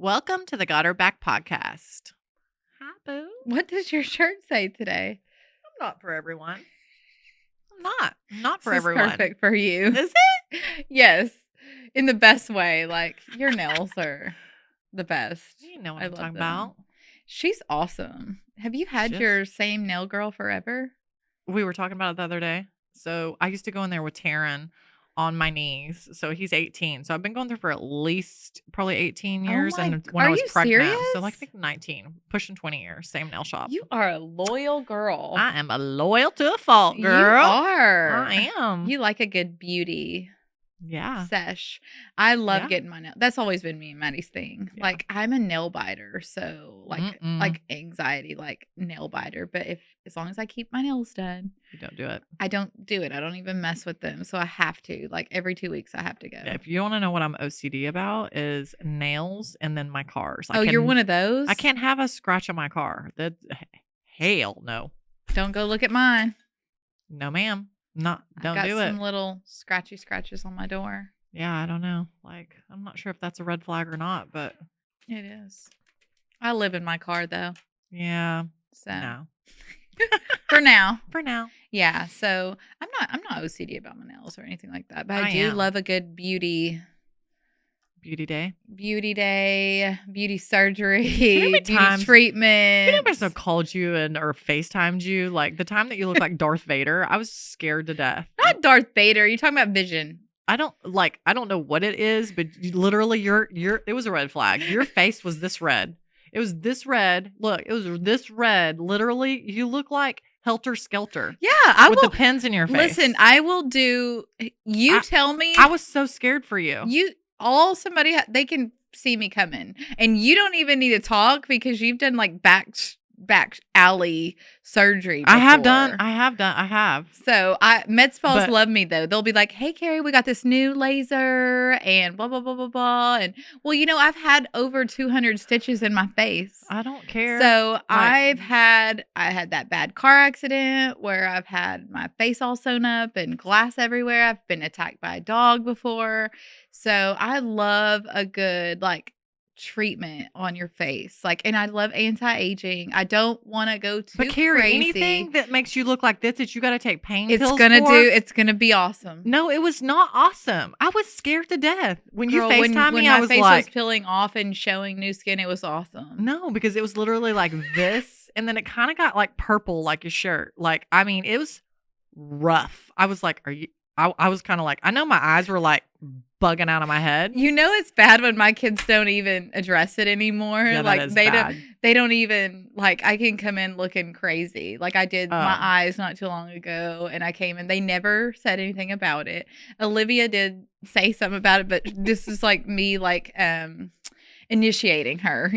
Welcome to the Got Her Back podcast. Hi, boo. What does your shirt say today? I'm not for everyone. I'm not for This is everyone. perfect for you. Is it? Yes. In the best way. Like, your nails are the best. You know what I I'm love talking them. about. She's awesome. Have you had She's- your same nail girl forever? We were talking about it the other day. So I used to go in there with Taryn on my knees. So he's 18. So I've been going there for at least probably 18 years. And when I was pregnant. So like I think 19, pushing 20 years, same nail shop. You are a loyal girl. I am a loyal to a fault, girl. You are. I am. You like a good beauty sesh. I love getting my nail. That's always been me and Maddie's thing. Yeah. Like, I'm a nail biter, so like anxiety, like nail biter. But as long as I keep my nails done, You don't do it. I don't do it. I don't even mess with them. So I have to. Like, every 2 weeks, I have to go. Yeah, if you want to know what I'm OCD about is nails and then my cars. You're one of those? I can't have a scratch on my car. Hell no. Don't go look at mine. No, ma'am. Don't do it. I got some little scratchy scratches on my door. Yeah, I don't know. Like, I'm not sure if that's a red flag or not, but it is. I live in my car though. Yeah. So no. For now. For now. Yeah. So I'm not OCD about my nails or anything like that. But I do am. love a good beauty day, beauty surgery, beauty treatment. You know, person called you or FaceTimed you like the time that you look like Darth Vader. I was scared to death. Not Darth Vader. You're talking about Vision. I don't know what it is, but literally it was a red flag. Your face was this red. It was this red. Look, it was this red. Literally, you look like Helter Skelter. Yeah, with the pins in your face. Listen, I will do. Tell me. I was so scared for you. They can see me coming, and you don't even need to talk because you've done like back alley surgery before. I have. So med spas love me though. They'll be like, "Hey Carrie, we got this new laser and blah blah blah blah blah." And well, I've had over 200 stitches in my face. I don't care. So I had that bad car accident where I've had my face all sewn up and glass everywhere. I've been attacked by a dog before. So I love a good treatment on your face. And I love anti-aging. I don't want to go too Carrie, crazy. Anything that makes you look like this that you got to take pain pills it's going to be awesome. No, it was not awesome. I was scared to death. When you FaceTimed me, I was my face was peeling off and showing new skin, it was awesome. No, because it was literally like this and then it kind of got like purple like your shirt. It was rough. I was like, I was kind of like, I know my eyes were like bugging out of my head. It's bad when my kids don't even address it anymore. Yeah, they don't even I can come in looking crazy. I did my eyes not too long ago and I came in, they never said anything about it. Olivia did say something about it, but this is me initiating her,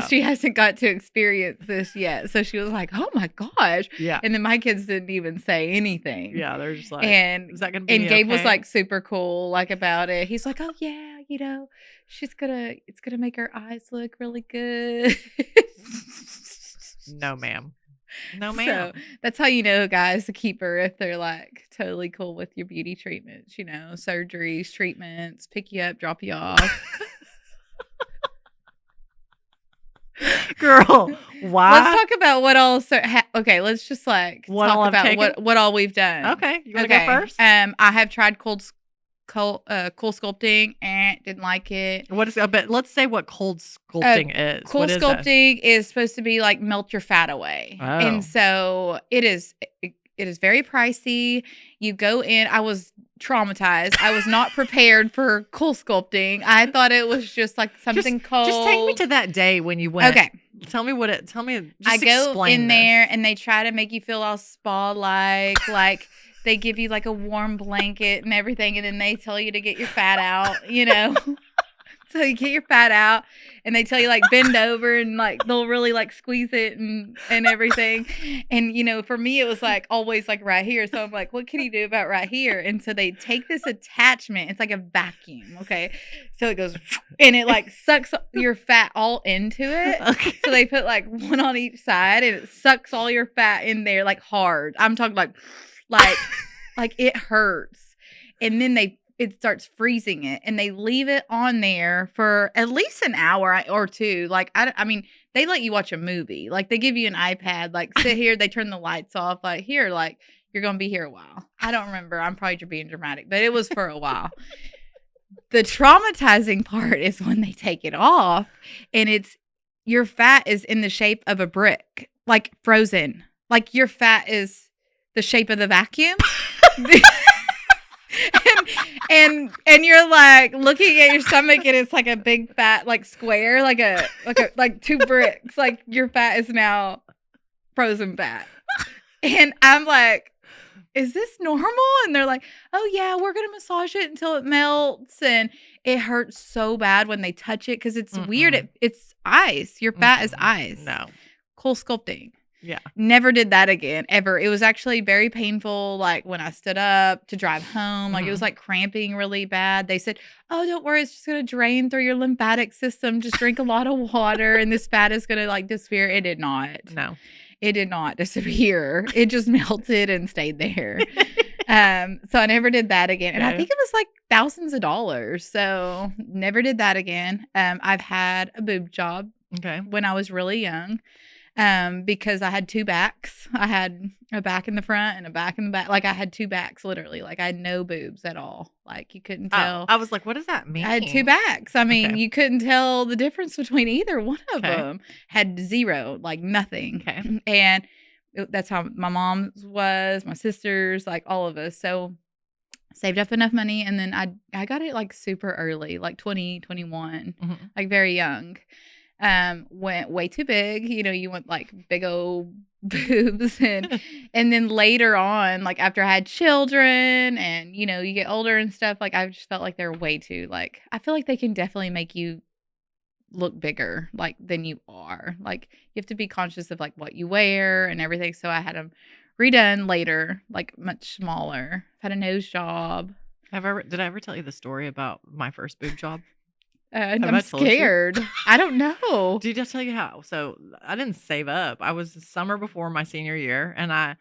she hasn't got to experience this yet. So she was like, oh my gosh. Yeah. And then my kids didn't even say anything. Yeah. They're just like, is that gonna be Gabe was super cool about it. He's like, oh yeah, it's gonna make her eyes look really good. No ma'am. So that's how guys to keep her if they're totally cool with your beauty treatments, surgeries, treatments, pick you up, drop you off. Girl, why? Let's talk about what all. Okay, let's just talk about what all we've done. Okay, you want to go first? I have tried cool sculpting and didn't like it. What is? But let's say what cold sculpting is. Cool sculpting is supposed to be melt your fat away, and so it is. It is very pricey. You go in. I was traumatized. I was not prepared for cool sculpting. I thought it was just something cold. Just take me to that day when you went. Okay. Tell me what it. Tell me. Just I go in this. there and they try to make you feel all spa-like. They give you a warm blanket and everything, and then they tell you to get your fat out. So you get your fat out and they tell you bend over and they'll really squeeze it and everything. And, for me, it was always right here. So I'm like, what can you do about right here? And so they take this attachment. It's like a vacuum. Okay. So it goes and it sucks your fat all into it. Okay. So they put one on each side and it sucks all your fat in there hard. I'm talking like it hurts. And then they it starts freezing it, and they leave it on there for at least an hour or two. Like, I mean, they let you watch a movie. Like, they give you an iPad, like, sit here, they turn the lights off, like, here, like, you're going to be here a while. I don't remember. I'm probably being dramatic, but it was for a while. The traumatizing part is when they take it off, and your fat is in the shape of a brick, like frozen. Like, your fat is the shape of the vacuum. and you're like looking at your stomach, and it's like a big fat like square, like two bricks. Like, your fat is now frozen fat. And I'm like, is this normal? And they're like, oh yeah, we're gonna massage it until it melts. And it hurts so bad when they touch it, because it's weird. It's ice. Your fat is ice. No. Cool sculpting. Yeah. Never did that again, ever. It was actually very painful, like, when I stood up to drive home. Like, it was, like, cramping really bad. They said, oh, don't worry. It's just going to drain through your lymphatic system. Just drink a lot of water, and this fat is going to, like, disappear. It did not. No. It did not disappear. It just melted and stayed there. So I never did that again. And I think it was, like, thousands of dollars. So never did that again. I've had a boob job when I was really young. Because I had two backs. I had a back in the front and a back in the back. Like, I had two backs, literally. Like, I had no boobs at all. Like, you couldn't tell. I was like, what does that mean? I had two backs. I mean, you couldn't tell the difference between either one of them. Had zero, like, nothing. Okay. And that's how my mom's was, my sisters, like, all of us. So, saved up enough money, and then I got it, like, super early, like 20, 21, like, very young. Went way too big. You know, you want like big old boobs, and then later on, like, after I had children, and you know, you get older and stuff, like, I just felt like they're way too, like, I feel like they can definitely make you look bigger, like, than you are. Like, you have to be conscious of like what you wear and everything. So I had them redone later, like, much smaller. Had a nose job. Did I ever tell you the story about my first boob job? I'm scared. I don't know. Did I tell you how? So I didn't save up. I was the summer before my senior year, and I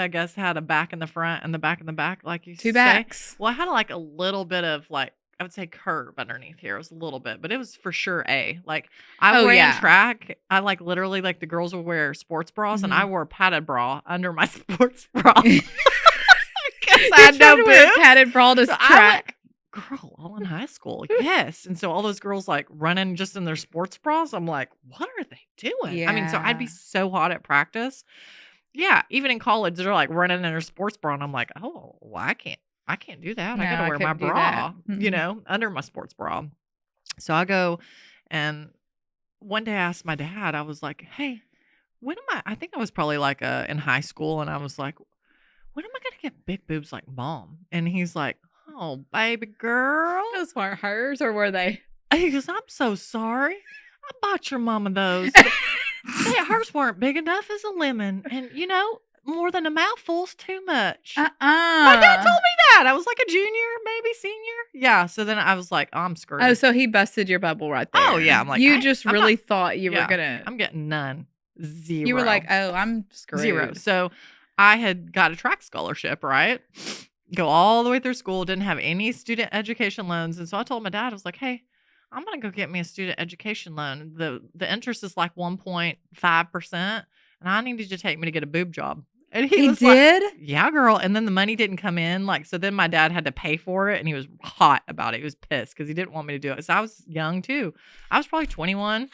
guess had a back in the front and the back in the back, like you say. Two backs. Well, I had like a little bit of, like, I would say curve underneath here. It was a little bit, but it was for sure A. Like, I ran track. I like literally, like, the girls would wear sports bras, and I wore a padded bra under my sports bra. Because I had no boobs. Padded bra to track. Girl, all in high school. Yes. And so all those girls, like, running just in their sports bras. I'm like, what are they doing? Yeah. I mean, so I'd be so hot at practice. Yeah. Even in college, they're like running in their sports bra. And I'm like, oh, well, I can't do that. No, I got to wear my bra, you know, under my sports bra. So I go, and one day I asked my dad, I was like, hey, I think I was probably like in high school. And I was like, when am I going to get big boobs like mom? And he's like, oh, baby girl. Those weren't hers, or were they? He goes, I'm so sorry. I bought your mama those. Hers weren't big enough as a lemon. And, you know, more than a mouthful's too much. My dad told me that. I was like a junior, maybe senior. Yeah. So then I was like, oh, I'm screwed. Oh, so he busted your bubble right there. Oh, yeah. I'm like, you just really thought you were going to. I'm getting none. Zero. You were like, oh, I'm screwed. Zero. So I had got a track scholarship, right? Go all the way through school, didn't have any student education loans. And so I told my dad, I was like, hey, I'm going to go get me a student education loan. The interest is like 1.5%. And I need you to take me to get a boob job. And he was did? Like, yeah, girl. And then the money didn't come in. Like, so then my dad had to pay for it, and he was hot about it. He was pissed because he didn't want me to do it. So I was young too. I was probably 21.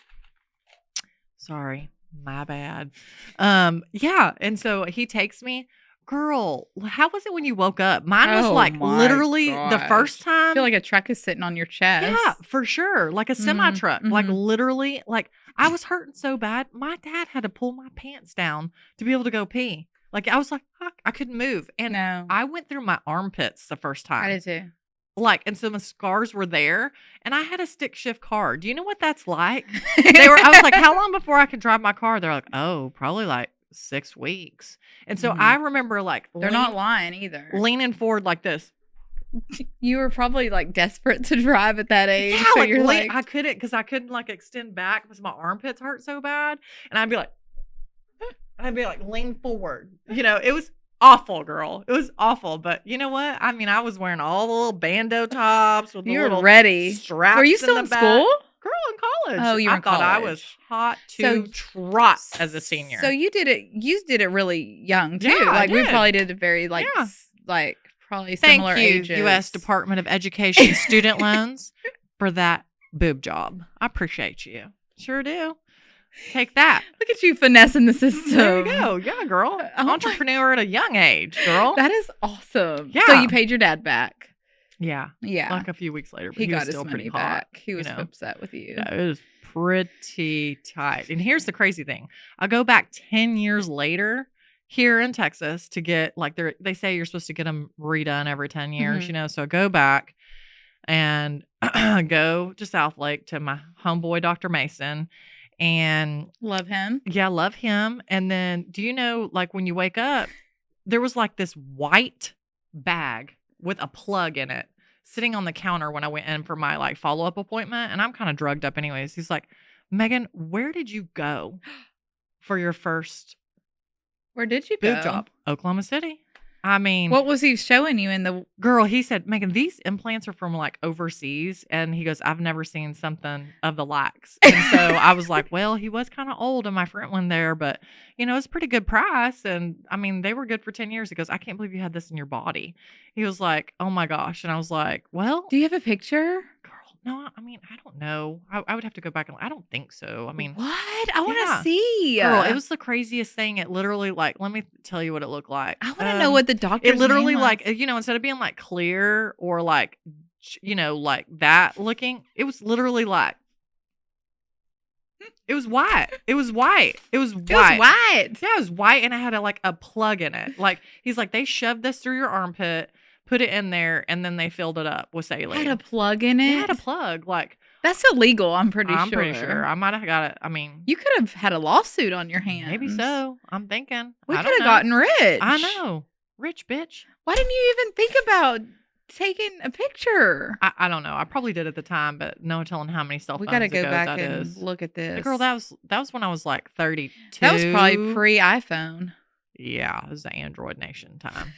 Sorry, my bad. Yeah. And so he takes me. Girl, how was it when you woke up? Mine was like literally the first time. I feel like a truck is sitting on your chest. Yeah, for sure. Like a semi truck. Like literally, like I was hurting so bad. My dad had to pull my pants down to be able to go pee. Like I was like, I couldn't move. And I went through my armpits the first time. I did too. Like, and so my scars were there, and I had a stick shift car. Do you know what that's like? I was like, how long before I could drive my car? They're like, oh, probably like 6 weeks. And so I remember like they're not lying either. Leaning forward like this. You were probably like desperate to drive at that age. Yeah, so like, you're like I couldn't like extend back because my armpits hurt so bad. And I'd be like lean forward. You know, it was awful, girl. It was awful. But you know what? I mean, I was wearing all the little bandeau tops with the little ready. straps. Were you still in school? Girl, in college. Oh, you were in college. I was hot to trot as a senior. So you did it. You did it really young too. Yeah, like we probably did it very like probably similar ages. Thank you, U.S. Department of Education student loans, for that boob job. I appreciate you. Sure do. Take that. Look at you finessing the system. There you go. Yeah, girl. Entrepreneur at a young age, girl. That is awesome. Yeah. So you paid your dad back. Yeah. Yeah. Like a few weeks later. But he got was still his money pretty back. hot, He was upset with you. Yeah, it was pretty tight. And here's the crazy thing. I go back 10 years later here in Texas to get, like, they say you're supposed to get them redone every 10 years, So I go back and go to South Lake to my homeboy, Dr. Mason. And love him. Yeah, love him. And then, do you know, like, when you wake up, there was like this white bag with a plug in it sitting on the counter when I went in for my like follow-up appointment. And I'm kind of drugged up anyways. He's like, Megan, where did you go for your first Where did you boob go? job? Oklahoma City. I mean, what was he showing you in the girl? He said, Megan, these implants are from like overseas. And he goes, I've never seen something of the likes. And so I was like, well, he was kind of old and my friend went there, but it's a pretty good price. And I mean, they were good for 10 years. He goes, I can't believe you had this in your body. He was like, oh my gosh. And I was like, well, do you have a picture? No, I mean, I don't know. I would have to go back and I don't think so. I mean, what? I want to see. Girl, it was the craziest thing. It literally, like, let me tell you what it looked like. I want to know what the doctor. It literally, like, instead of being like clear or like, like that looking, it was literally like, it was white. It was white. It was white. It was white. Yeah, it was white, and it had a plug in it. Like, he's like, they shoved this through your armpit, put it in there, and then they filled it up with saline. Had a plug in it? It had a plug. Like, that's illegal, I'm pretty sure. I might have got it. I mean, you could have had a lawsuit on your hands. Maybe so. I'm thinking. We could have gotten rich. I know. Rich bitch. Why didn't you even think about taking a picture? I don't know. I probably did at the time, but no telling how many cell phones we got to go back that and is. Look at this. Girl, that was when I was like 32. That was probably pre-iPhone. Yeah, it was the Android Nation time.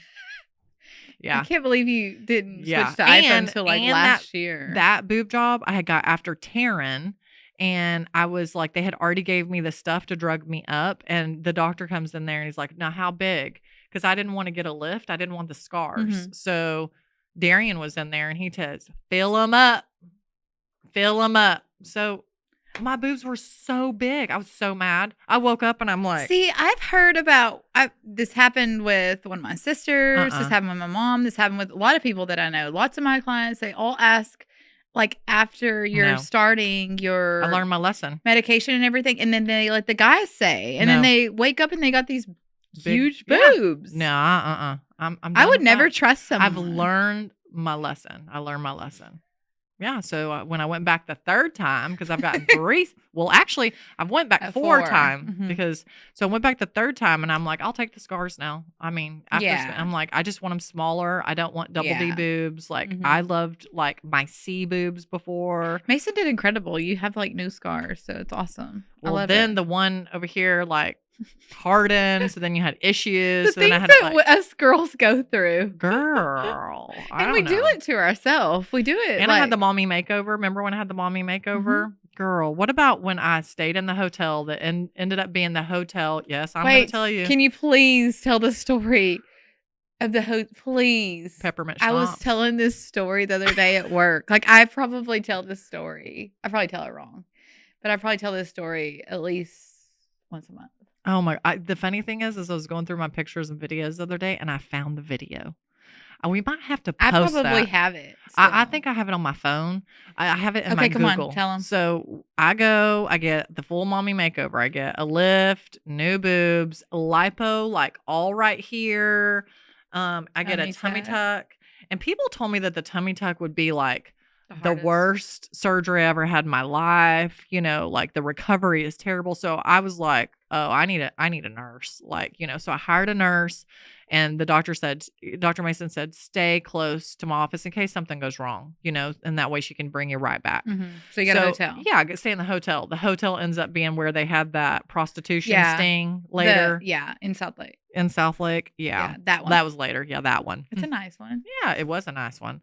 Yeah. I can't believe you didn't switch to iPhone until like last year. That boob job I had got after Taryn, and I was like, they had already gave me the stuff to drug me up, and the doctor comes in there and he's like, now how big? Because I didn't want to get a lift. I didn't want the scars. So Darian was in there and he says, fill them up. Fill them up. So my boobs were so big. I was so mad. I woke up and I'm like, see, I've heard about this happened with one of my sisters. This happened with my mom. This happened with a lot of people that I know. Lots of my clients, they all ask, like, after you're starting your I learned my lesson. Medication and everything. And then they let the guys say. And then they wake up and they got these huge boobs. No, I would never trust someone. I've learned my lesson. Yeah, so when I went back the third time, because I've gotten 3. Well, actually, I went back 4 times because I went back the third time, and I'm like, I'll take the scars now. I mean, I'm like, I just want them smaller. I don't want double D boobs. Like, I loved like my C boobs before. Mason did incredible. You have like new scars, so it's awesome. Well, I love then it. The one over here like hardened, so then you had issues. The so things then I had that to, like, us girls go through, girl, and we do it to ourselves. We do it, and I had the mommy makeover. Remember when I had the mommy makeover? Girl, what about when I stayed in the hotel that ended up being the hotel? Yes, I'm going to tell you. Can you please tell the story of the please? Peppermint I was schnapps. telling this story the other day at work. Like, I probably tell this story. I probably tell it wrong, but I probably tell this story at least once a month. Oh my! The funny thing is I was going through my pictures and videos the other day, and I found the video. We might have to post I probably that. have it. I think I have it on my phone. I have it in my Google. Google. On, tell them. So I get the full mommy makeover. I get a lift, new boobs, lipo, like all right here. I get a tummy tuck. And people told me that the tummy tuck would be like the worst surgery I ever had in my life. Like the recovery is terrible. So I was like, oh, I need a nurse. Like, so I hired a nurse, and Dr. Mason said, stay close to my office in case something goes wrong, and that way she can bring you right back. Mm-hmm. So you got a hotel. Yeah, I stay in the hotel. The hotel ends up being where they had that prostitution sting later. In South Lake. In South Lake. Yeah. That one. That was later. Yeah, that one. It's a nice one. Yeah, it was a nice one.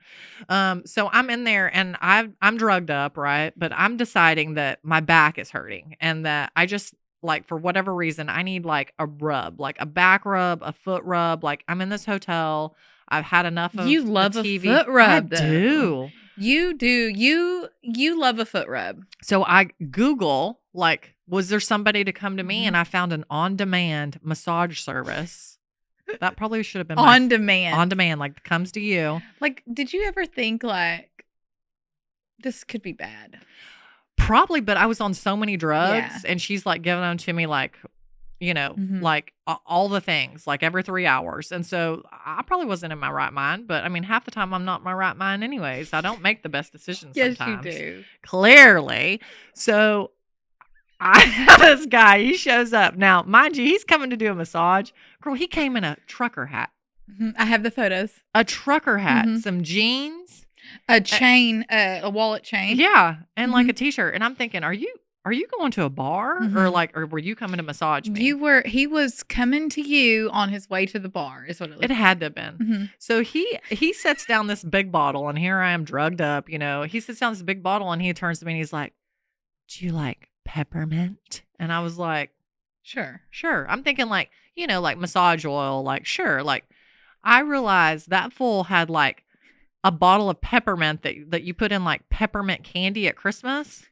So I'm in there and I'm drugged up, right? But I'm deciding that my back is hurting and that I just like for whatever reason I need like a rub, like a back rub, a foot rub. Like I'm in this hotel. I've had enough of You love the TV. A foot rub. I do. You do. You love a foot rub. So I Google like, was there somebody to come to me? And I found an on-demand massage service. That probably should have been on demand. On demand, like comes to you. Like, did you ever think like this could be bad? Probably, but I was on so many drugs, and she's like giving them to me like, like all the things, like every 3 hours. And so I probably wasn't in my right mind, but I mean, half the time I'm not in my right mind anyways. I don't make the best decisions sometimes. Yes, you do. Clearly. So I have this guy, he shows up. Now, mind you, he's coming to do a massage. Girl, he came in a trucker hat. Mm-hmm. I have the photos. A trucker hat, some jeans. A chain, a wallet chain. Yeah, and like a t-shirt. And I'm thinking, are you going to a bar or were you coming to massage me? He was coming to you on his way to the bar is what it looked like. It had to have been. Mm-hmm. So he sets down this big bottle and here I am drugged up, He sets down this big bottle and he turns to me and he's like, do you like peppermint? And I was like, sure. I'm thinking like, like massage oil, like sure. Like I realized that fool had like a bottle of peppermint that you put in like peppermint candy at Christmas.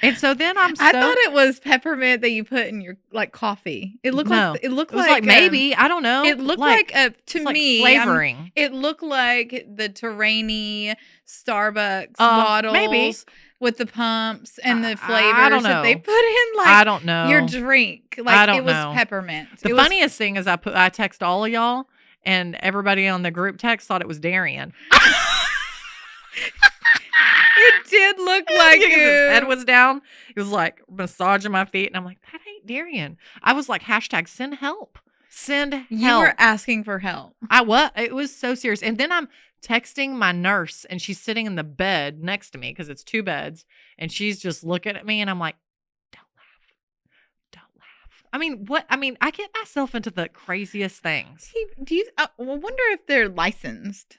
And so then I thought it was peppermint that you put in your like coffee. It looked like maybe, I don't know. It looked like to me flavoring. It looked like the Terrainy Starbucks bottles. Maybe. With the pumps and the flavors that they put in, like I don't know your drink, like it was peppermint. The funniest thing is I text all of y'all, and everybody on the group text thought it was Darian. It did look like his head was down. He was like massaging my feet, and I'm like, that ain't Darian. I was like, #send help. Send help. You were asking for help. It was so serious. And then I'm texting my nurse and she's sitting in the bed next to me because it's 2 beds and she's just looking at me and I'm like, don't laugh. I get myself into the craziest things. Wonder if they're licensed.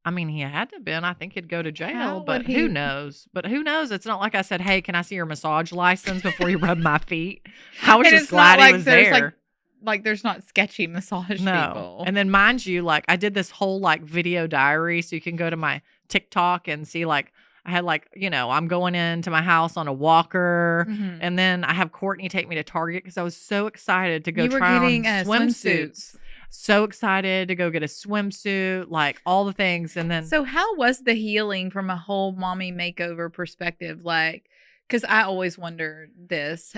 I mean, he had to have been. I think he'd go to jail, but who knows? It's not like I said, hey, can I see your massage license before you rub my feet? I was just glad he was there. Like there's not sketchy massage people. And then mind you, like I did this whole like video diary. So you can go to my TikTok and see like I had like, I'm going into my house on a walker. Mm-hmm. And then I have Courtney take me to Target because I was so excited to go try on swimsuits. So excited to go get a swimsuit, like all the things. And then. So how was the healing from a whole mommy makeover perspective? Like, because I always wondered this.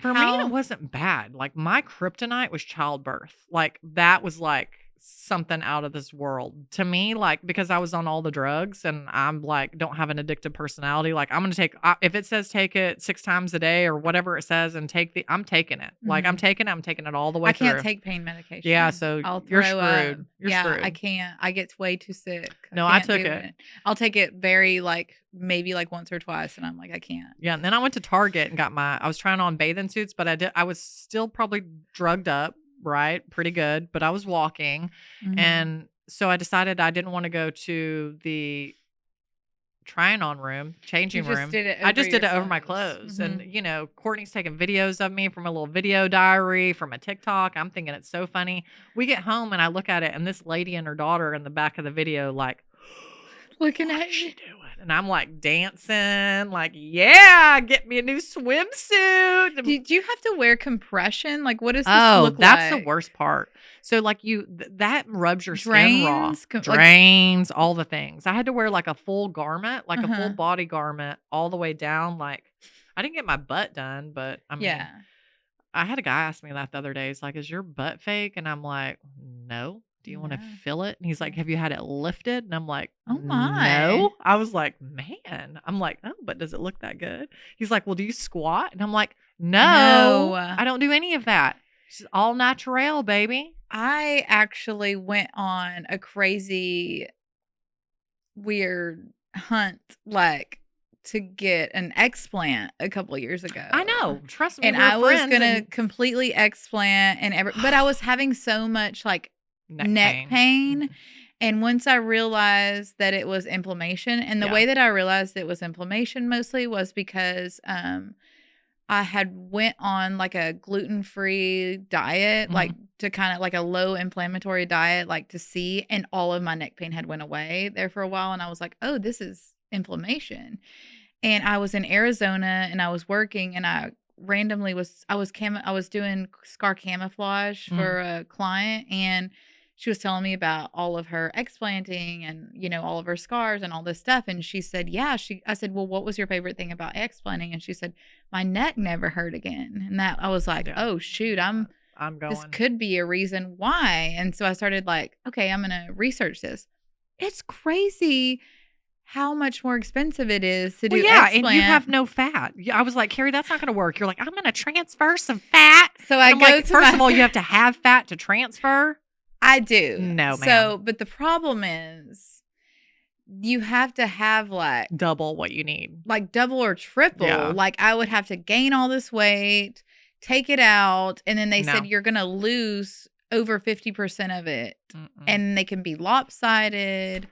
For me, it wasn't bad. Like my kryptonite was childbirth. Like that was like something out of this world to me. Like because I was on all the drugs and I'm like don't have an addictive personality. Like I'm gonna take if it says take it 6 times a day or whatever it says and I'm taking it. Mm-hmm. Like I'm taking it all the way through. I can't take pain medication. Yeah, so you're screwed. You're screwed. I can't. I get way too sick. No, I took it. I'll take it very like maybe like once or twice and I'm like I can't. Yeah, and then I went to Target and I was trying on bathing suits, but I was still probably drugged up, right? Pretty good, but I was walking. Mm-hmm. And so I decided I didn't want to go to the trying on room, changing room. I just did it over my clothes. Mm-hmm. And Courtney's taking videos of me from a little video diary from a TikTok. I'm thinking it's so funny. We get home and I look at it and this lady and her daughter in the back of the video like looking at you doing? And I'm like dancing, like, yeah, get me a new swimsuit. Did you have to wear compression? Like, what does this look like? Oh, that's the worst part. So, like, that rubs your skin raw. Drains, all the things. I had to wear, like, a full garment, like a full body garment all the way down. Like, I didn't get my butt done, but, I mean, I had a guy ask me that the other day. He's like, is your butt fake? And I'm like, no. Do you want to feel it? And he's like, have you had it lifted? And I'm like, oh my. No. I was like, man. I'm like, oh, but does it look that good? He's like, well, do you squat? And I'm like, No. I don't do any of that. It's all natural, baby. I actually went on a crazy, weird hunt, like, to get an explant a couple years ago. I know. Trust me. And I was going to completely explant but I was having so much like neck pain. And once I realized that it was inflammation, and the way that I realized it was inflammation mostly was because I had went on like a gluten-free diet, like to kind of like a low inflammatory diet, like to see, and all of my neck pain had went away there for a while. And I was like, oh, this is inflammation. And I was in Arizona and I was working, and I randomly I was doing scar camouflage for a client, and she was telling me about all of her explanting and, all of her scars and all this stuff. And she said, I said, well, what was your favorite thing about explanting? And she said, my neck never hurt again. And that I was like, oh shoot, I'm going. This could be a reason why. And so I started like, okay, I'm going to research this. It's crazy how much more expensive it is to do explant. And you have no fat. I was like, Carrie, that's not going to work. You're like, I'm going to transfer some fat. So I go to first of all, you have to have fat to transfer. I do. No, ma'am. So, but the problem is you have to have like double what you need. Like double or triple. Yeah. Like I would have to gain all this weight, take it out, and then they said you're going to lose over 50% of it. And they can be lopsided.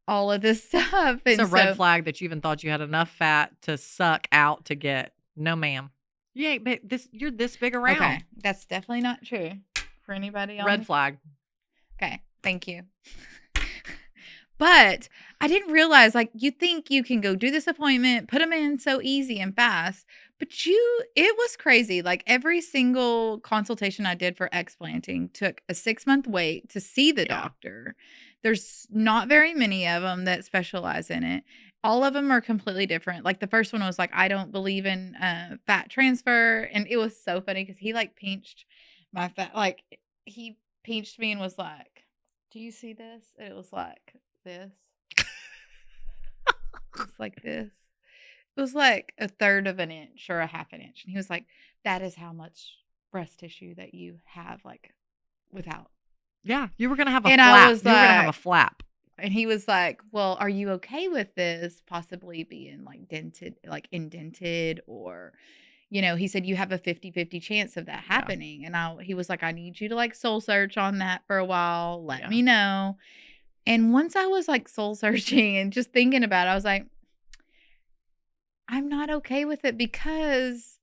All of this stuff. It's a red flag that you even thought you had enough fat to suck out to get. No, ma'am. You ain't you're this big around. Okay. That's definitely not true for anybody else. Red flag. Okay. Thank you. But I didn't realize, like, you think you can go do this appointment, put them in so easy and fast, but it was crazy. Like every single consultation I did for explanting took a 6-month wait to see the doctor. There's not very many of them that specialize in it. All of them are completely different. Like the first one was like, I don't believe in fat transfer. And it was so funny because he like pinched my fat. Like he pinched me and was like, do you see this? And it was like this. It's like this. It was like a third of an inch or a half an inch. And he was like, that is how much breast tissue that you have like without. Yeah, you were going to have a flap. You were going to have a flap. And he was like, well, are you okay with this possibly being like indented or, he said you have a 50-50 chance of that happening. Yeah. And he was like, I need you to like soul search on that for a while. Let me know. And once I was like soul searching and just thinking about it, I was like, I'm not okay with it because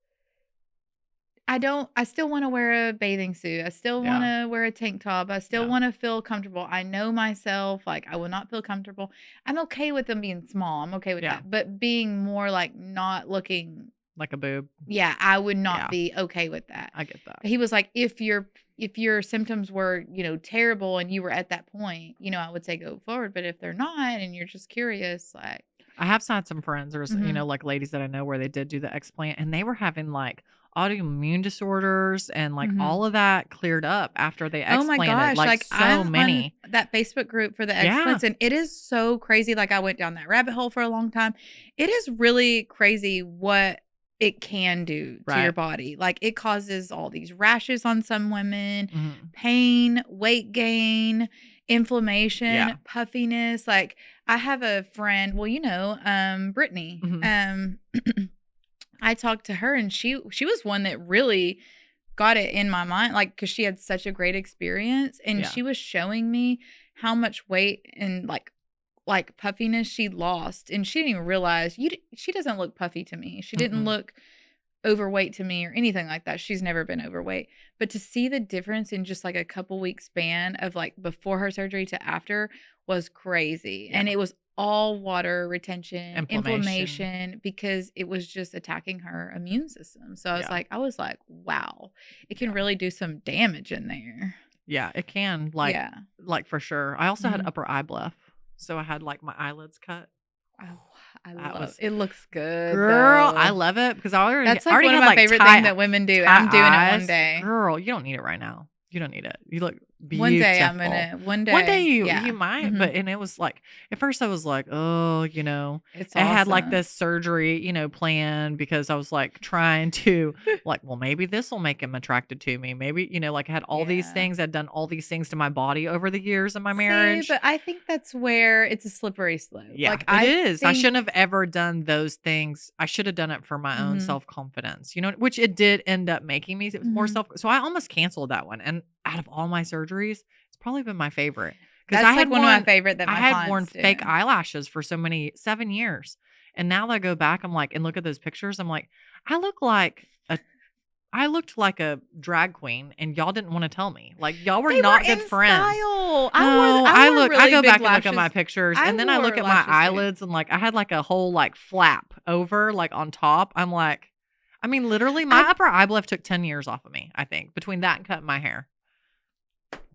I still want to wear a bathing suit. I still want to wear a tank top. I still want to feel comfortable. I know myself, like I will not feel comfortable. I'm okay with them being small. I'm okay with that. But being more like not looking like a boob. Yeah, I would not be okay with that. I get that. He was like, if your symptoms were, terrible and you were at that point, I would say go forward. But if they're not and you're just curious, like I have had some friends or like ladies that I know where they did do the explant and they were having like autoimmune disorders and like all of that cleared up after they explanted. Oh my gosh, like so I'm many. On that Facebook group for the explants and it is so crazy. Like I went down that rabbit hole for a long time. It is really crazy what it can do to your body. Like it causes all these rashes on some women, pain, weight gain, inflammation, puffiness. Like I have a friend, Brittany. I talked to her and she was one that really got it in my mind, like, cause she had such a great experience and she was showing me how much weight and like puffiness she lost. And she didn't even realize she doesn't look puffy to me. She didn't look overweight to me or anything like that. She's never been overweight, but to see the difference in just like a couple weeks span of like before her surgery to after was crazy. And it was all water retention, inflammation, because it was just attacking her immune system. So I was like, wow, it can really do some damage in there. Yeah, it can. Like for sure. I also had upper eye bluff. So I had like my eyelids cut. Oh, it looks good, girl. though. I love it because that's one of my favorite things that women do. I'm doing it one day, girl. You don't need it right now. You don't need it. beautiful. One day. One day you might, but and it was like at first I was like, oh, it's I had like awesome. this surgery, planned because I was like trying to like, well, maybe this will make him attracted to me. Maybe, like I had all these things. I'd done all these things to my body over the years of my marriage. But I think that's where it's a slippery slope. Yeah, like it is. I shouldn't have ever done those things. I should have done it for my own self-confidence, which it did end up making me. It was more so I almost canceled that one. And out of all my surgeries, it's probably been my favorite. Because I had one of my favorite that I had worn fake eyelashes for 7 years. And now that I go back, I'm like, and look at those pictures, I'm like, I looked like a drag queen, and y'all didn't want to tell me. Like y'all were not good friends. Style. I go back and look at my pictures, and then I look at my eyelids, and like I had like a whole like flap over like on top. I'm like, I mean, literally, my upper eyebrow took 10 years off of me. I think between that and cutting my hair,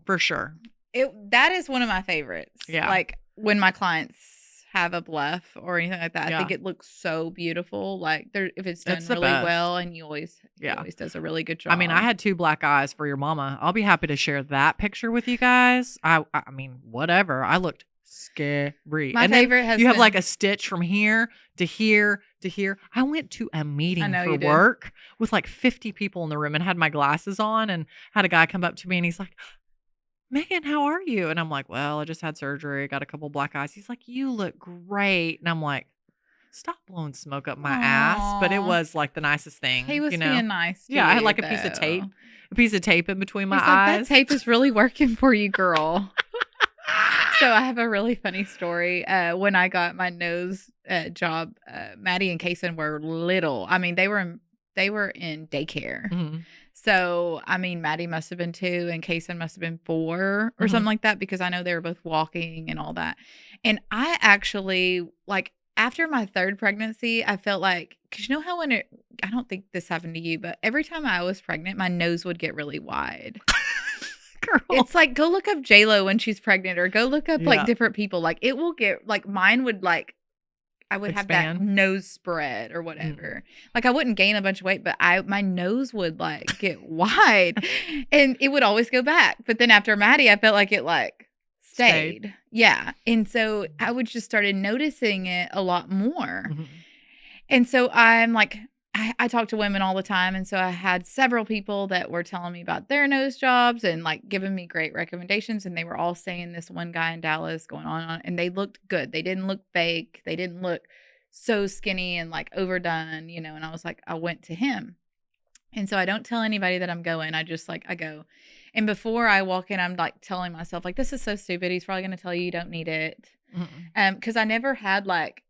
for sure. That is one of my favorites. Yeah, like when my clients have a bluff or anything like that. I think it looks so beautiful. Like if it's done really well, and he always does a really good job. I mean, I had 2 black eyes for your mama. I'll be happy to share that picture with you guys. I mean, whatever. I looked scary. My favorite has you have like a stitch from here to here to here. I went to a meeting for work with like 50 people in the room and had my glasses on and had a guy come up to me and he's like, Megan, how are you? And I'm like, well, I just had surgery. Got a couple black eyes. He's like, you look great. And I'm like, stop blowing smoke up my ass. But it was like the nicest thing. He was being nice to you, I had like a piece of tape in between my eyes. Like, that tape is really working for you, girl. So I have a really funny story. When I got my nose job, Maddie and Kason were little. I mean, they were in daycare. Mm-hmm. So, I mean, Maddie must have been 2 and Kason must have been 4 or something like that, because I know they were both walking and all that. And I actually, like, after my 3rd pregnancy, I felt like, because you know how I don't think this happened to you, but every time I was pregnant, my nose would get really wide. Girl. It's like, go look up J-Lo when she's pregnant, or go look up like different people. Like it will get, like mine would like, I would have that nose spread or whatever. Like I wouldn't gain a bunch of weight, but my nose would like get wide and it would always go back. But then after Maddie, I felt like it like stayed. Yeah. And so I would just started noticing it a lot more. Mm-hmm. And so I'm like, I talk to women all the time. And so I had several people that were telling me about their nose jobs and like giving me great recommendations. And they were all saying this one guy in Dallas going on, and they looked good. They didn't look fake. They didn't look so skinny and like overdone, and I was like, I went to him. And so I don't tell anybody that I'm going. I just like, I go. And before I walk in, I'm like telling myself like, this is so stupid. He's probably going to tell you don't need it. Cause I never had like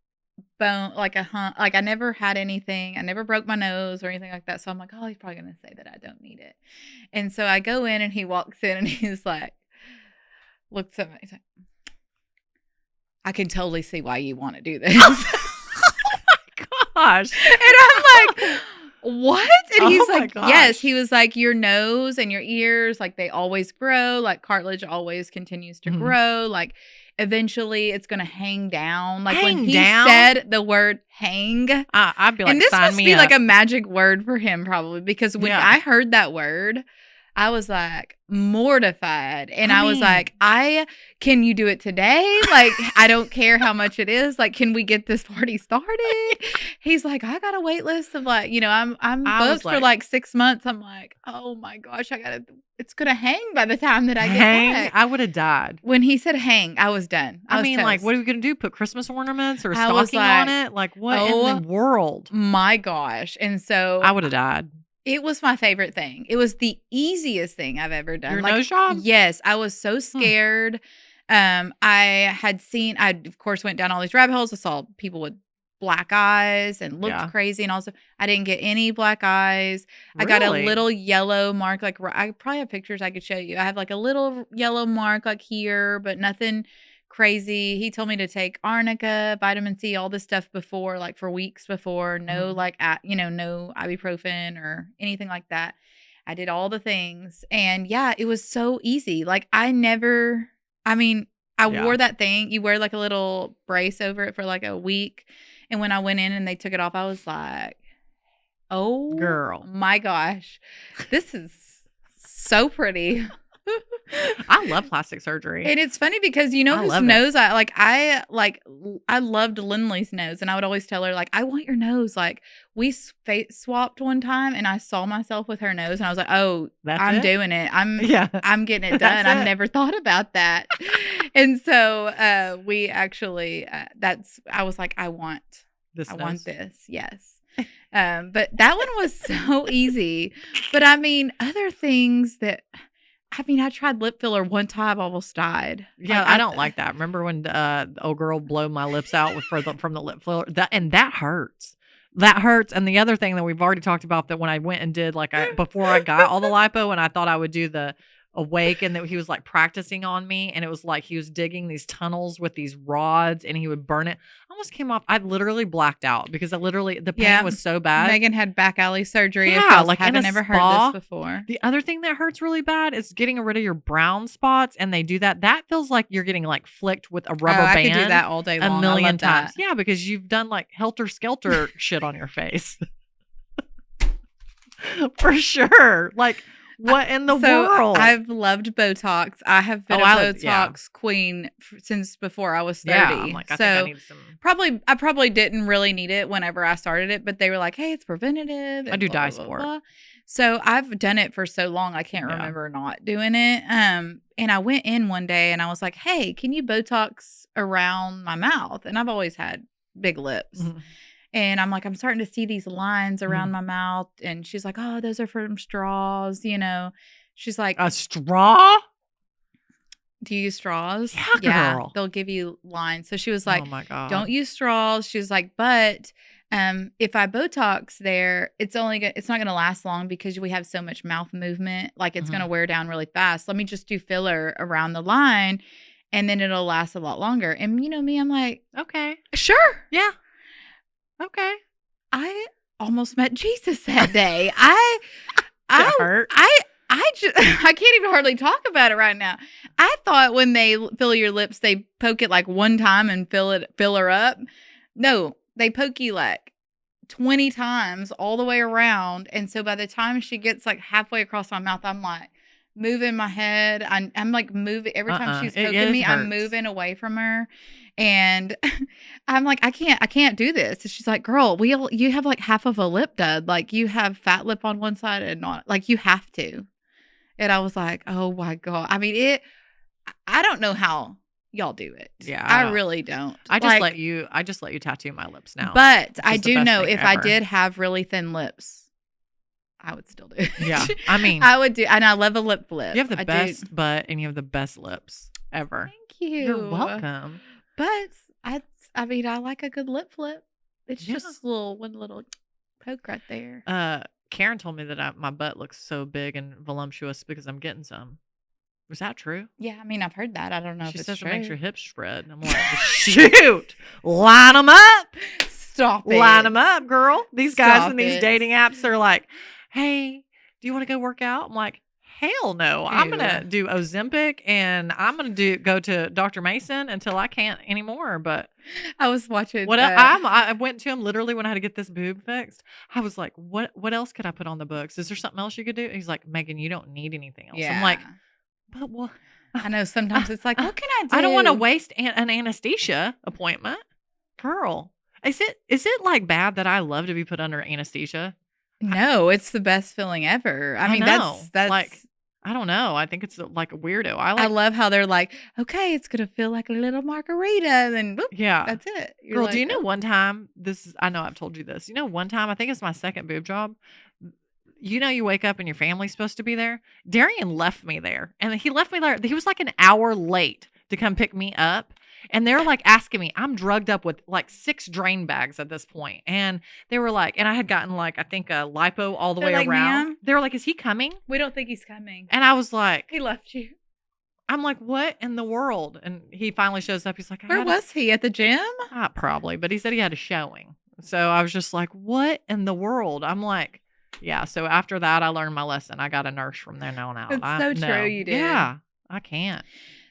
bone, like a hump, like I never had anything. I never broke my nose or anything like that. So I'm like, oh, he's probably going to say that I don't need it. And so I go in and he walks in and he's like, looks at me. He's like, I can totally see why you want to do this. Oh my gosh. And I'm like, what? And he's like, yes. He was like, your nose and your ears, like they always grow. Like cartilage always continues to grow. Like eventually it's going to hang down. Like when he said the word hang, I'd be like, and this sign must me be up. Like a magic word for him probably, because when I heard that word, I was like mortified. And I was like, can you do it today? Like, I don't care how much it is. Like, can we get this party started? He's like, I got a wait list of like, I'm booked for like 6 months. I'm like, oh my gosh, it's going to hang by the time that I get back. I would have died. When he said hang, I was done. I mean, like, what are we going to do? Put Christmas ornaments or a stocking on it? Like, what in the world? My gosh. And so I would have died. It was my favorite thing. It was the easiest thing I've ever done. Your nose job? Yes. I was so scared. I of course went down all these rabbit holes. I saw people with black eyes and looked crazy. And also I didn't get any black eyes. Really? I got a little yellow mark. Like I probably have pictures I could show you. I have like a little yellow mark like here, but nothing crazy. He told me to take arnica, vitamin C, all this stuff before, like for weeks before. No, like, no ibuprofen or anything like that. I did all the things. And it was so easy. Like I wore that thing. You wear like a little brace over it for like a week. And when I went in and they took it off, I was like, oh, girl, my gosh, this is so pretty. I love plastic surgery. And it's funny because you know whose nose I loved Lindley's nose, and I would always tell her like, I want your nose. Like we face swapped one time, and I saw myself with her nose, and I was like, oh, I'm doing it. I'm getting it done. I never thought about that. And so we actually I was like, I want this. Yes. But that one was so easy. But I mean, other things that. I mean, I tried lip filler one time, almost died. Yeah, I don't like that. Remember when the old girl blew my lips out from the lip filler? That hurts. That hurts. And the other thing that we've already talked about, that when I went and did before I got all the lipo, and I thought I would do the awake, and that he was like practicing on me, and it was like he was digging these tunnels with these rods, and he would burn it. I almost came off. I literally blacked out because the pain was so bad. Megan had back alley surgery. Yeah, like haven't ever heard this before. The other thing that hurts really bad is getting rid of your brown spots, and they do that. That feels like you're getting like flicked with a rubber band. I could do that all day long. A million times. Yeah, because you've done like helter skelter shit on your face. For sure. Like. What in the world? I've loved Botox. I have been a Botox queen since before I was 30. Yeah, I'm like, I think I need some. I probably didn't really need it whenever I started it, but they were like, hey, it's preventative. I do dye sport. So I've done it for so long, I can't remember not doing it. And I went in one day and I was like, hey, can you Botox around my mouth? And I've always had big lips. Mm-hmm. And I'm like, I'm starting to see these lines around my mouth. And she's like, oh, those are from straws, you know. She's like, a straw? Do you use straws? Yeah, girl. They'll give you lines. So she was like, oh my God. Don't use straws. She was like, but if I Botox there, it's not going to last long because we have so much mouth movement. Like it's going to wear down really fast. Let me just do filler around the line, and then it'll last a lot longer. And you know me, I'm like, okay, sure. Yeah. Okay. I almost met Jesus that day. I can't even hardly talk about it right now. I thought when they fill your lips, they poke it like one time and fill her up. No, they poke you like 20 times all the way around. And so by the time she gets like halfway across my mouth, I'm like moving my head. I'm like moving every time she's poking me. I'm moving away from her. And I'm like, I can't do this. And she's like, girl, you have like half of a lip dud. Like you have fat lip on one side and not like you have to. And I was like, oh my God. I mean, I don't know how y'all do it. Yeah. I really don't. I just let you tattoo my lips now. But I do know if I did have really thin lips, I would still do it. Yeah. I mean, I would do. And I love a lip flip. You have the best butt and you have the best lips ever. Thank you. You're welcome. But I mean, I like a good lip flip. It's just one little poke right there. Karen told me that my butt looks so big and voluptuous because I'm getting some. Was that true? Yeah, I mean, I've heard that. I don't know if it's true. She says it makes your hips spread. And I'm like, shoot, line them up. Stop it. Line them up, girl. These guys in these dating apps are like, hey, do you want to go work out? I'm like, hell no. Ew. I'm going to do Ozempic and I'm going to go to Dr. Mason until I can't anymore. But I was watching. I went to him literally when I had to get this boob fixed. I was like, what else could I put on the books? Is there something else you could do? He's like, Megan, you don't need anything else. Yeah. I'm like, but what? I know sometimes it's like, what can I do? I don't want to waste an anesthesia appointment. Girl, is it like bad that I love to be put under anesthesia? No, it's the best feeling ever. I mean, that's like, I don't know. I think it's like a weirdo. I love how they're like, okay, it's going to feel like a little margarita. And then, whoop, that's it. Girl, like, do you know one time, I know I've told you this. You know, one time, I think it's my second boob job. You know, you wake up and your family's supposed to be there. Darian left me there. And he left me there. He was like an hour late to come pick me up. And they're like asking me, I'm drugged up with like 6 drain bags at this point. And they were like, and I had gotten like, I think a lipo all the way around. Ma'am? They were like, is he coming? We don't think he's coming. And I was like, he left you. I'm like, what in the world? And he finally shows up. He's like, where was he? At the gym? Probably. But he said he had a showing. So I was just like, what in the world? I'm like, yeah. So after that, I learned my lesson. I got a nurse from there on out. It's so true you did. Yeah, I can't.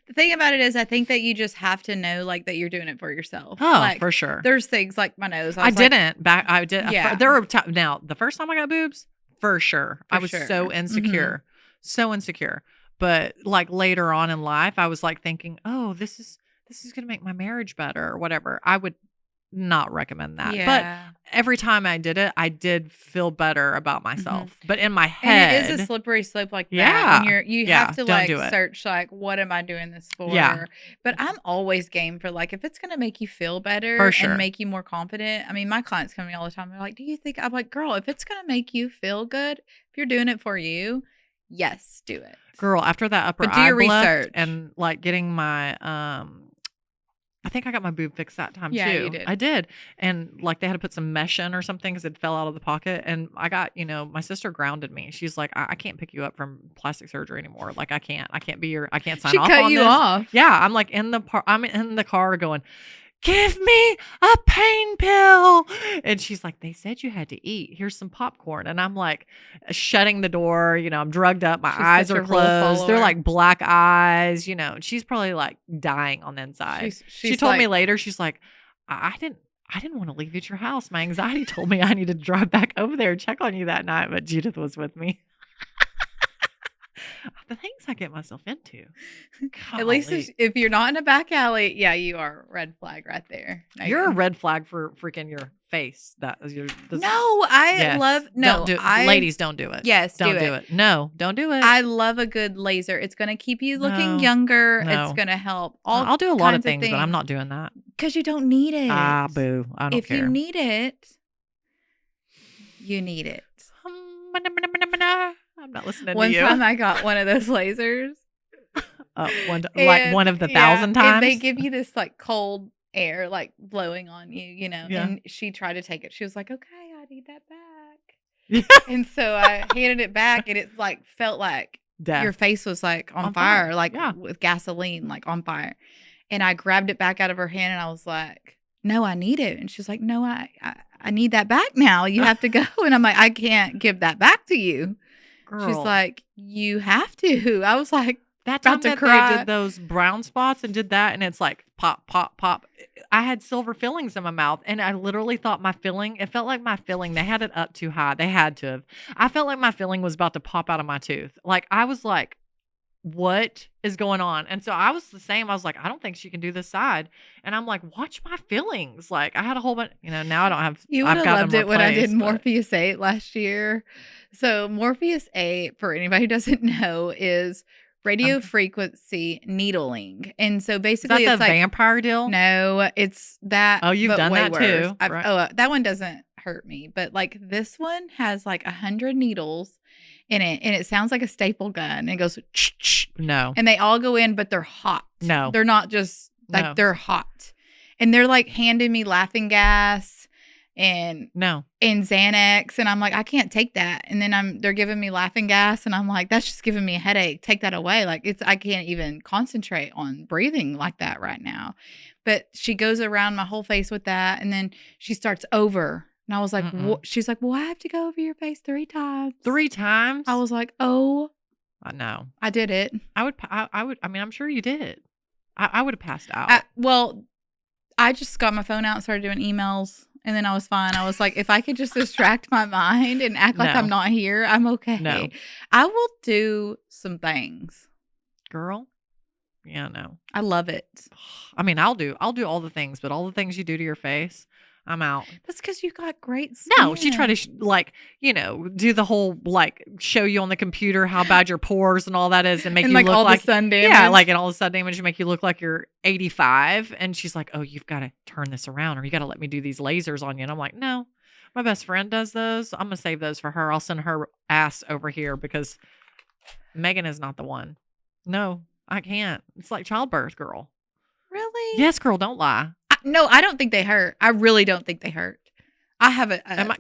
The thing about it is, I think that you just have to know, like, that you're doing it for yourself. Oh, like, for sure. There's things like my nose. I did. Yeah. There were now the first time I got boobs, for sure. I was so insecure, so insecure. But like later on in life, I was like thinking, oh, this is going to make my marriage better or whatever. I would not recommend that. But every time I did it, I did feel better about myself. But in my head, and it is a slippery slope like that. When you have to like search like, what am I doing this for? Yeah. But I'm always game for like, if it's going to make you feel better and make you more confident. I mean, my clients come to me all the time. They're like, do you think, I'm like, girl, if it's going to make you feel good, if you're doing it for you, yes, do it. Girl, after that upper eye research and like getting my I think I got my boob fixed that time too. You did. I did. And like they had to put some mesh in or something because it fell out of the pocket. And I got, my sister grounded me. She's like, I can't pick you up from plastic surgery anymore. Like I can't sign off on this. She cut you off. Yeah. I'm like I'm in the car going, give me a pain pill. And she's like, they said you had to eat. Here's some popcorn. And I'm like shutting the door. I'm drugged up. My eyes are closed. They're like black eyes. She's probably like dying on the inside. She told me later, she's like, I didn't want to leave you at your house. My anxiety told me I needed to drive back over there and check on you that night. But Judith was with me. The things I get myself into. Golly. At least if you're not in a back alley, you are a red flag right there. You're a red flag for freaking your face. Ladies, don't do it. Yes, don't do it. No, don't do it. I love a good laser. It's going to keep you looking younger. No. It's going to help. I'll do a lot of things, but I'm not doing that because you don't need it. Boo! I don't care. If you need it, you need it. I'm not listening to you. One time I got one of those lasers. One of the 1,000 times. And they give you this like cold air like blowing on you, Yeah. And she tried to take it. She was like, okay, I need that back. And so I handed it back and it like felt like death. Your face was like on fire. Like with gasoline, like on fire. And I grabbed it back out of her hand and I was like, no, I need it. And she's like, no, I need that back now. You have to go. And I'm like, I can't give that back to you. Girl. She's like, you have to. I was like, that time that they did those brown spots and did that, and it's like pop, pop, pop. I had silver fillings in my mouth, and I literally thought it felt like my filling, they had it up too high. They had to have. I felt like my filling was about to pop out of my tooth. Like, I was like, what is going on? And so I was the same. I was like, I don't think she can do this side. And I'm like, watch my fillings. Like, I had a whole bunch, now I don't have. You would have loved it when I did Morpheus 8 last year. So Morpheus 8, for anybody who doesn't know, is radio frequency needling. And so basically it's like vampire deal? No, it's that. Oh, you've done that too. Right. That one doesn't hurt me. But like this one has like 100 needles in it. And it sounds like a staple gun. And it goes, no. And they all go in, but they're hot. No. They're not just like they're hot. And they're like handing me laughing gas. And Xanax, and I'm like, I can't take that. And then they're giving me laughing gas, and I'm like, that's just giving me a headache. Take that away. Like I can't even concentrate on breathing like that right now. But she goes around my whole face with that, and then she starts over. And I was like, what? She's like, well, I have to go over your face 3 times. 3 times? I was like, oh, I know. I did it. I would. I mean, I'm sure you did. I would have passed out. I just got my phone out and started doing emails. And then I was fine. I was like, if I could just distract my mind and act like I'm not here, I'm okay. No. I will do some things. Girl. Yeah, no. I love it. I mean, I'll do all the things, but all the things you do to your face, I'm out. That's because you got great skin. No, she tried to do the whole show you on the computer how bad your pores and all that is, and make you look all like the sun damage. Yeah, and all the sun damage to make you look like you're 85. And she's like, "Oh, you've got to turn this around, or you got to let me do these lasers on you." And I'm like, "No, my best friend does those. I'm gonna save those for her. I'll send her ass over here because Megan is not the one. No, I can't. It's like childbirth, girl. Really? Yes, girl. Don't lie." No, I don't think they hurt. I really don't think they hurt. I have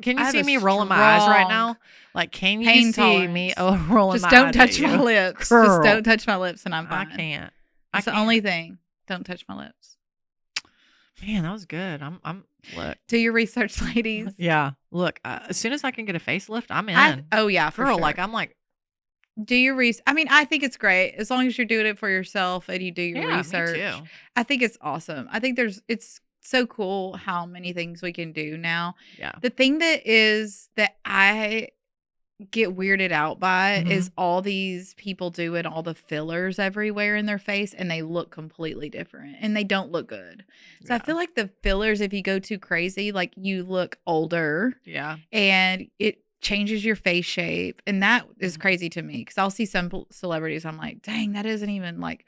can you see me rolling my eyes right now? Like, can you see me rolling my eyes? Just don't touch my lips. Girl. Just don't touch my lips and I'm fine. I can't. That's the only thing. Don't touch my lips. Man, that was good. Look. Do your research, ladies. Yeah. Look, as soon as I can get a facelift, I'm in. For girl, sure. I'm like. Do your research. I mean, I think it's great as long as you're doing it for yourself and you do your research. Me too. I think it's awesome. I think it's so cool how many things we can do now. Yeah. The thing that I get weirded out by is all these people doing all the fillers everywhere in their face, and they look completely different, and they don't look good. So I feel like the fillers, if you go too crazy, like you look older. Yeah. And it changes your face shape. And that is crazy to me, because I'll see some celebrities, I'm like, dang, that doesn't even like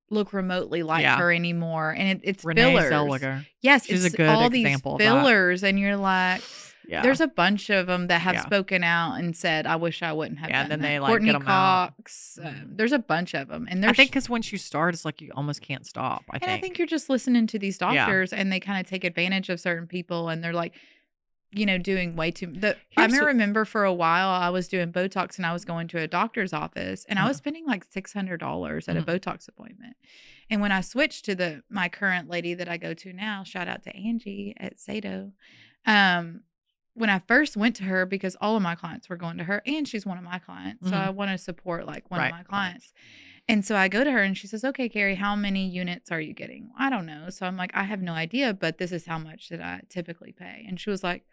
look remotely like her anymore. And it's Renee fillers. Zellweger. Yes, she's it's a good all example these fillers, and you're like, there's a bunch of them that have spoken out and said, I wish I wouldn't have done and then that. they like Courtney get them Cox, out. There's a bunch of them, and I think because once you start, it's like you almost can't stop. I think you're just listening to these doctors, and they kind of take advantage of certain people, and they're like, doing way too. I remember for a while I was doing Botox, and I was going to a doctor's office, and I was spending like $600 at a Botox appointment. And when I switched to my current lady that I go to now, shout out to Angie at Sato. When I first went to her, because all of my clients were going to her, and she's one of my clients, so I want to support like one of my clients. And so I go to her, and she says, okay, Carrie, how many units are you getting? I don't know. So I'm like, I have no idea, but this is how much that I typically pay. And she was like,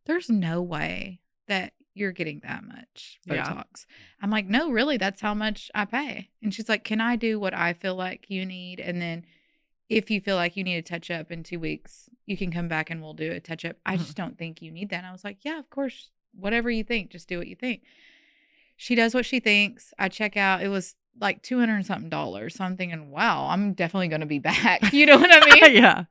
there's no way that you're getting that much Botox. I'm like, no, really, that's how much I pay. And she's like, can I do what I feel like you need? And then if you feel like you need a touch up in 2 weeks, you can come back and we'll do a touch up. I just don't think you need that. And I was like, yeah, of course, whatever you think, just do what you think. She does what she thinks. I check out. It was like $200 and something. So I'm thinking, wow, I'm definitely going to be back. You know what I mean? Yeah.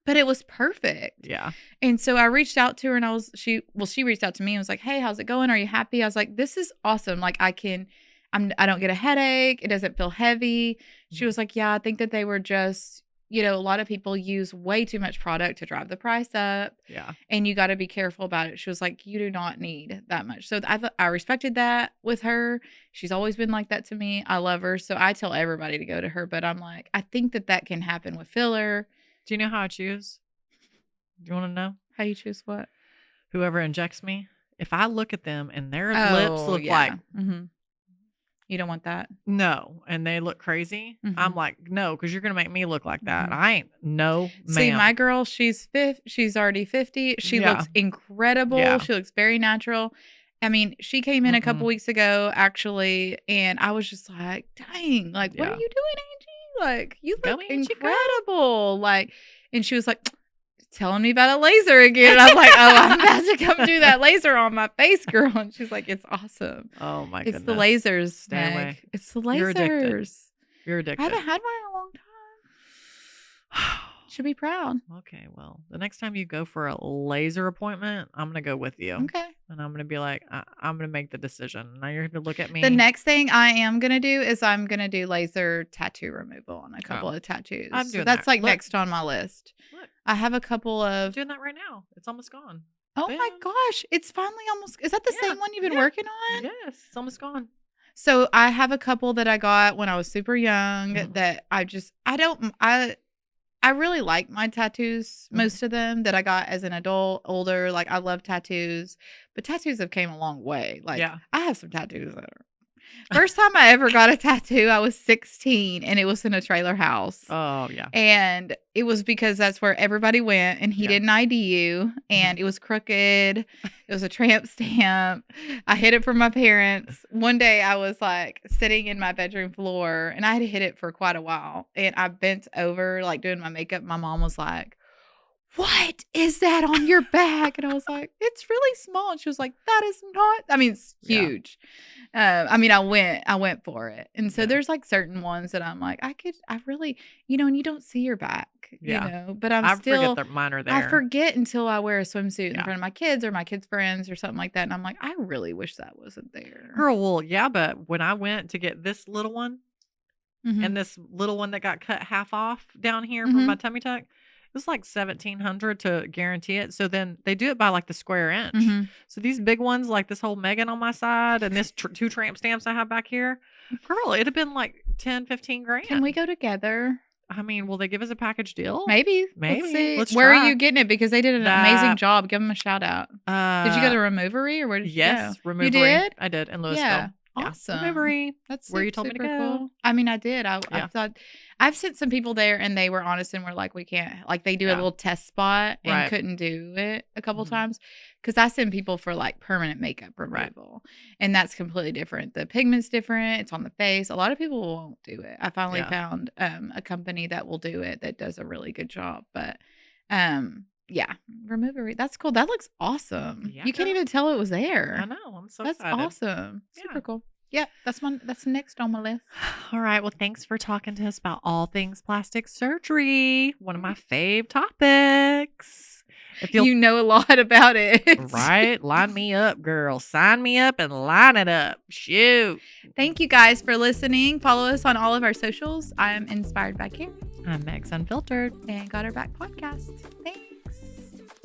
But it was perfect. Yeah. And so I reached out to her, and she reached out to me and was like, hey, how's it going? Are you happy? I was like, this is awesome. Like I don't get a headache. It doesn't feel heavy. She was like, yeah, I think that they were just, a lot of people use way too much product to drive the price up. Yeah. And you got to be careful about it. She was like, you do not need that much. So I respected that with her. She's always been like that to me. I love her. So I tell everybody to go to her, but I'm like, I think that can happen with filler. Do you know how I choose? Do you want to know? How you choose what? Whoever injects me. If I look at them and their lips look like... You don't want that? No. And they look crazy. I'm like, no, because you're going to make me look like that. I ain't. No, ma'am. See, my girl, she's already 50. She looks incredible. Yeah. She looks very natural. I mean, she came in a couple weeks ago, actually, and I was just like, dang, like, what are you doing, Angie? Like, you look incredible. Like, and she was like, telling me about a laser again. And I'm like, oh, I'm about to come do that laser on my face, girl. And she's like, it's awesome. Oh, my goodness. It's the lasers, Stay Meg. away. It's the lasers. You're addicted. I haven't had one in a long time. Should be proud. Okay, well, the next time you go for a laser appointment, I'm going to go with you. Okay. And I'm going to be like, I'm going to make the decision. Now you're going to look at me. The next thing I am going to do is I'm going to do laser tattoo removal on a couple of tattoos. I'm doing that's that. like next on my list. Look. I have a couple of... I'm doing that right now. It's almost gone. Oh my gosh. It's finally almost... Is that the same one you've been working on? Yes. It's almost gone. So I have a couple that I got when I was super young that I really like my tattoos, most of them that I got as an adult, older. Like, I love tattoos, but tattoos have came a long way. Like, I have some tattoos that are... First time I ever got a tattoo, I was 16, and it was in a trailer house. Oh, yeah. And it was because that's where everybody went, and he didn't ID you, and it was crooked. It was a tramp stamp. I hid it from my parents. One day I was like sitting in my bedroom floor, and I had hid it for quite a while, and I bent over like doing my makeup. My mom was like, what is that on your back? And I was like, it's really small. And she was like, that is not, I mean, it's huge. I mean, I went for it. And so there's like certain ones that I'm like, I really, and you don't see your back, but I forget that mine are there. I forget until I wear a swimsuit in front of my kids or my kids' friends or something like that. And I'm like, I really wish that wasn't there. Girl, well, yeah, but when I went to get this little one and this little one that got cut half off down here from my tummy tuck, it was like $1,700 to guarantee it. So then they do it by like the square inch. So these big ones, like this whole Megan on my side and this 2 tramp stamps I have back here, girl, it'd have been like 10-15 grand. Can we go together? I mean, will they give us a package deal? Maybe. Let's see. Where are you getting it? Because they did an amazing job. Give them a shout out. Did you go to Removery or where did you go? Yes, Removery. You did? I did in Louisville. Yeah. Awesome. Removery. That's where you told me to go. Cool. I mean, I did. I thought I've sent some people there and they were honest and were like, we can't, like they do a little test spot and couldn't do it a couple times. Because I send people for like permanent makeup removal. And that's completely different. The pigment's different. It's on the face. A lot of people won't do it. I finally found a company that will do it that does a really good job. But yeah, remover. That's cool. That looks awesome. Yeah. You can't even tell it was there. I know. I'm so excited. That's awesome. Super cool. Yeah, that's next on my list. All right. Well, thanks for talking to us about all things plastic surgery. One of my fave topics. If you know a lot about it. Right? Line me up, girl. Sign me up and line it up. Shoot. Thank you guys for listening. Follow us on all of our socials. I'm Inspired by Carrie. I'm Meg's Unfiltered. And Got Her Back Podcast. Thanks.